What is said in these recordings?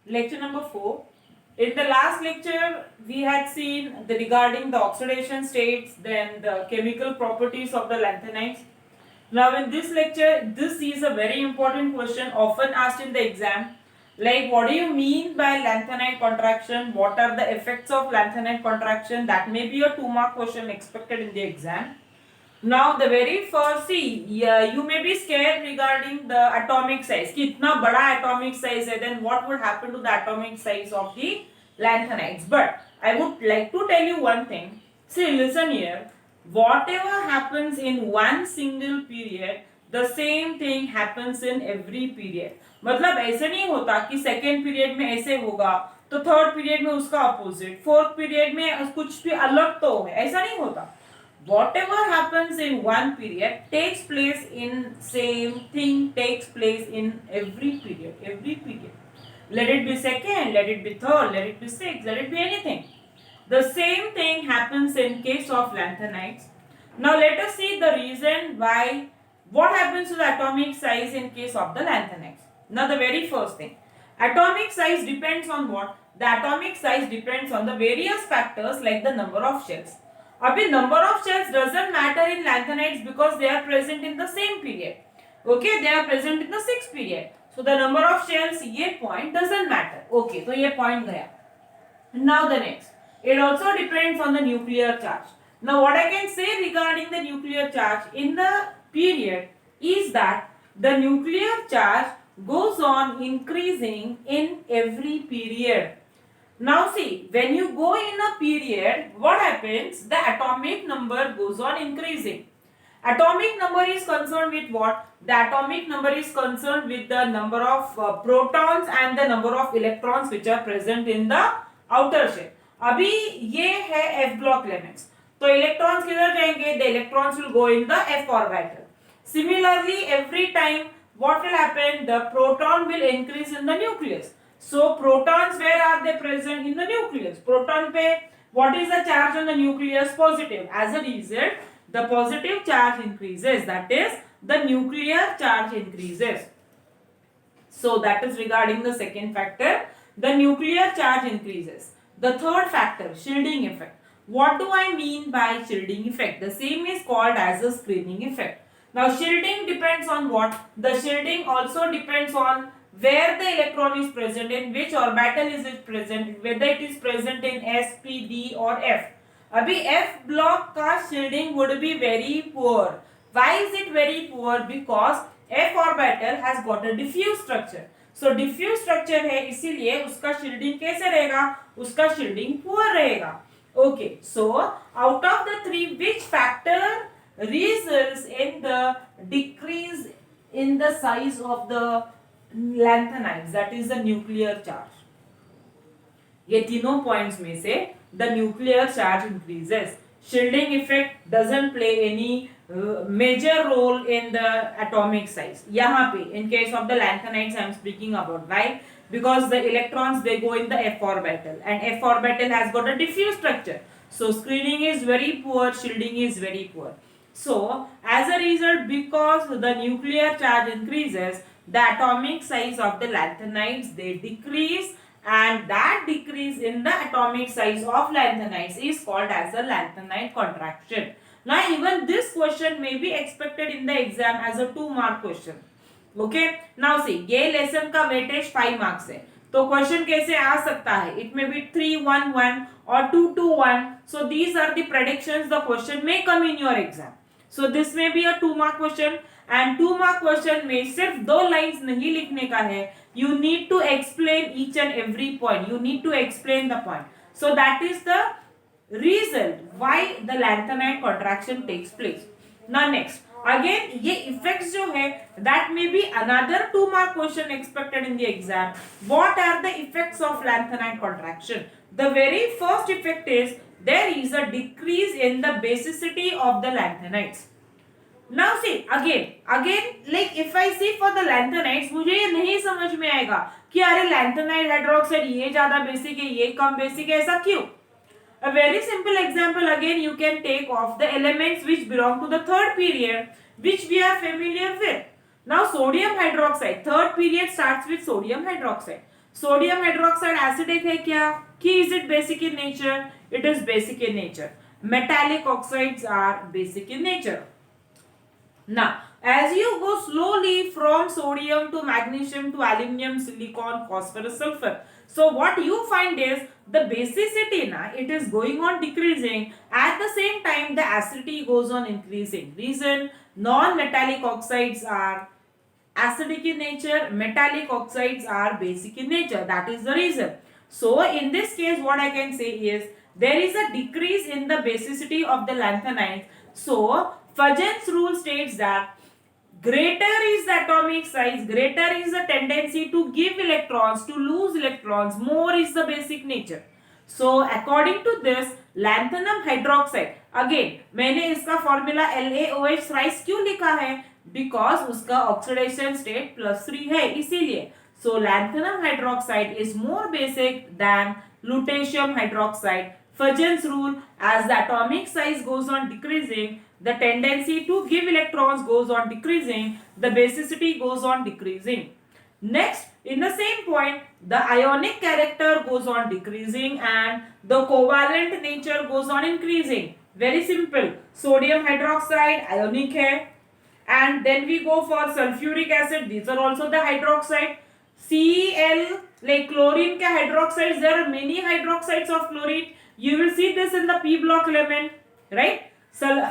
lecture number 4. In the last lecture, we had seen regarding the oxidation states, then the chemical properties of the lanthanides. Now, in this lecture, this is a very important question often asked in the exam. Like, what do you mean by lanthanide contraction? What are the effects of lanthanide contraction? That may be a 2-mark question expected in the exam. Now the very first, see, you may be scared regarding the atomic size. कितना बड़ा atomic size है, then what would happen to the atomic size of the lanthanides? But I would like to tell you one thing. See, listen here. Whatever happens in one single period, the same thing happens in every period. मतलब ऐसे नहीं होता कि second period में ऐसे होगा तो third period में उसका अपोजिट, फोर्थ पीरियड में कुछ भी अलग तो है, ऐसा नहीं होता. Whatever happens in one period takes place in same thing takes place in every period. Let it be second, let it be third, let it be sixth, let it be anything. The same thing happens in case of lanthanides. Now let us see the reason why, what happens to the atomic size in case of the lanthanides. Now the very first thing, atomic size depends on what? The atomic size depends on the various factors like the number of shells. अभी number of shells doesn't matter in lanthanides because they are present in the same period. Okay, they are present in the 6th period. So the number of shells, ये point doesn't matter. Okay, तो ये point गया. Now the next, it also depends on the nuclear charge. Now what I can say regarding the nuclear charge in the period is that the nuclear charge goes on increasing in every period. Now see, when you go in a period, what happens? The atomic number goes on increasing. Atomic number is concerned with what? The atomic number is concerned with the number of protons and the number of electrons which are present in the outer shell. अभी ये है F block limits. तो electrons किधर जाएंगे? The electrons will go in the F orbital. Similarly, every time what will happen? The proton will increase in the nucleus. So protons, where are they present? In the nucleus. Proton पे what is the charge on the nucleus? Positive. As a result, the positive charge increases. That is, the nuclear charge increases. So that is regarding the second factor. The nuclear charge increases. The third factor, shielding effect. What do I mean by shielding effect? The same is called as a screening effect. Now shielding depends on what? The shielding also depends on where the electron is present, in which orbital is it present, whether it is present in S, P, D or F. अभी F block का shielding would be very poor. Why is it very poor? Because F orbital has got a diffuse structure. So diffuse structure है, इसीलिए उसका shielding कैसे रहेगा? उसका shielding poor रहेगा. Okay, so out of the three, which factor results in the decrease in the size of the lanthanides, that is the nuclear charge? ये तीनों points में से the nuclear charge increases. Shielding effect doesn't play any major role in the atomic size. यहाँ पे in case of the lanthanides I am speaking about. Why? Because the electrons, they go in the F orbital and F orbital has got a diffuse structure. So screening is very poor, shielding is very poor. So as a result, because the nuclear charge increases, the atomic size of the lanthanides, they decrease, and that decrease in the atomic size of lanthanides is called as a lanthanide contraction. Now even this question may be expected in the exam as a 2-mark question. Okay, now see, ये lesson का weightage 5 marks है, तो question कैसे आ सकता है? It may be 3-1-1 or 2-2-1. So these are the predictions the question may come in your exam. So this may be a 2-mark question, and 2-mark question में सिर्फ 2 lines नहीं लिखने का है. You need to explain each and every point. You need to explain the point. So that is the reason why the lanthanide contraction takes place. Now next, again ये effects जो है, that may be another 2-mark question expected in the exam. What are the effects of lanthanide contraction? The very first effect is there is a decrease in the basicity of the lanthanides. Now see, again like if I see for the lanthanides, मुझे ये नहीं समझ में आएगा कि अरे lanthanide hydroxide ये ज़्यादा बेसिक है, ये कम बेसिक है, ऐसा क्यों? A very simple example again you can take of the elements which belong to the third period, which we are familiar with. Now sodium hydroxide, third period starts with sodium hydroxide. Sodium hydroxide acidic है क्या? कि is it basic in nature? It is basic in nature. Metallic oxides are basic in nature. Now, as you go slowly from sodium to magnesium to aluminum, silicon, phosphorus, sulfur, so what you find is the basicity it is going on decreasing. At the same time, the acidity goes on increasing. Reason: non-metallic oxides are acidic in nature, metallic oxides are basic in nature. That is the reason. So in this case, what I can say is there is a decrease in the basicity of the lanthanides. So Fajans rule states that greater is the atomic size, greater is the tendency to give electrons, to lose electrons, more is the basic nature. So according to this, lanthanum hydroxide, again मैंने इसका formula LaOH thrice क्यों लिखा है? Because उसका oxidation state +3 है, इसीलिए. So lanthanum hydroxide is more basic than lutetium hydroxide. Fajans rule: as the atomic size goes on decreasing, the tendency to give electrons goes on decreasing, the basicity goes on decreasing. Next, in the same point, the ionic character goes on decreasing and the covalent nature goes on increasing. Very simple. Sodium hydroxide ionic hai. And then we go for sulfuric acid. These are also the hydroxide. Cl, like chlorine ke hydroxides, there are many hydroxides of chlorine. You will see this in the P block element, right?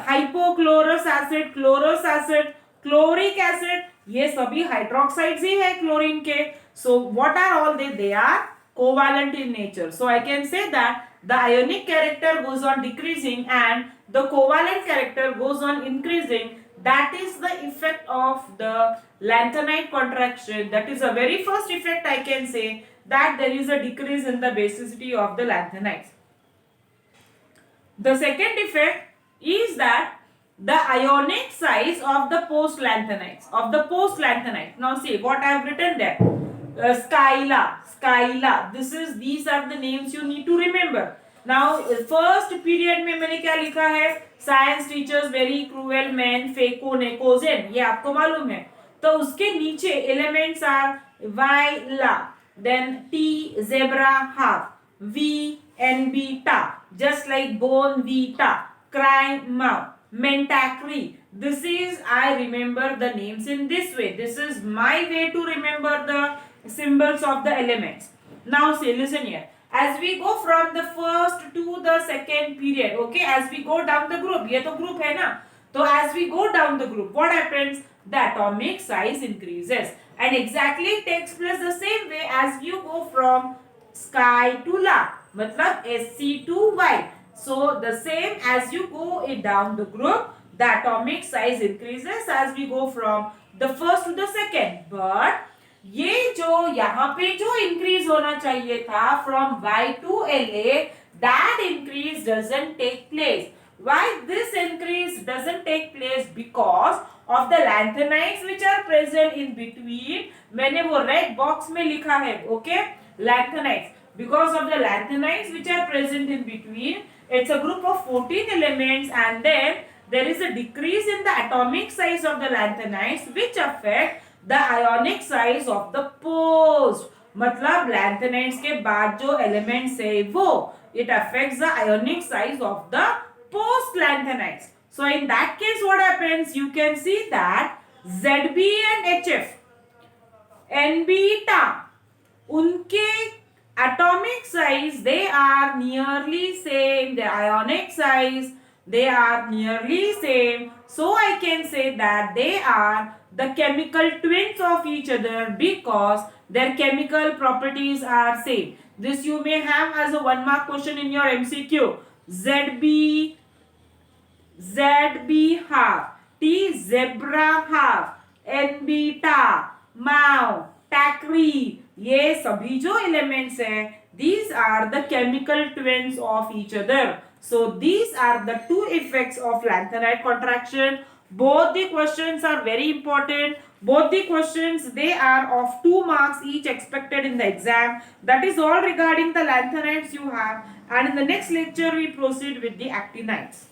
Hypochlorous acid, chlorous acid, chloric acid, ये सभी hydroxides ही है chlorine के. So what are all they? They are covalent in nature. So I can say that the ionic character goes on decreasing and the covalent character goes on increasing. That is the effect of the lanthanide contraction. That is the very first effect I can say, that there is a decrease in the basicity of the lanthanides. The second effect is that the ionic size of the post lanthanides, Now see what I have written there. Scylla. These are the names you need to remember. Now first period में मैंने क्या लिखा है? Science teachers very cruel men, Phaco, Necozen, ये आपको मालूम है. तो उसके नीचे elements are Vila, then T, zebra, half, V, N, beta, just like bone, vita, crime, mentacry. This is, I remember the names in this way. This is my way to remember the symbols of the elements. Now see, listen here. As we go from the first to the second period, okay, as we go down the group, ये तो group है ना, तो as we go down the group, what happens? The atomic size increases, and exactly takes place the same way as you go from sky to la, मतलब Sc to Y. So the same as you go it down the group, the atomic size increases as we go from the first to the second. But ये जो यहाँ पे जो increase होना चाहिए था from Y to La, that increase doesn't take place. Why this increase doesn't take place? Because of the lanthanides which are present in between. मैंने वो red box में लिखा है, okay? Lanthanides. Because of the lanthanides which are present in between, it's a group of 14 elements, and then there is a decrease in the atomic size of the lanthanides which affect the ionic size of the post. मतलब lanthanides के बाद जो elements है वो, it affects the ionic size of the post lanthanides. So in that case what happens? You can see that Zb and HF, N beta, उनके atomic size, they are nearly same. The ionic size, they are nearly same. So I can say that they are the chemical twins of each other because their chemical properties are same. This you may have as a 1 mark question in your MCQ. Zb half, T zebra half, N beta, Mau, tacry, ये सभी जो elements हैं, these are the chemical twins of each other. So these are the two effects of lanthanide contraction. Both the questions are very important. Both the questions, they are of 2 marks each expected in the exam. That is all regarding the lanthanides you have. And in the next lecture we proceed with the actinides.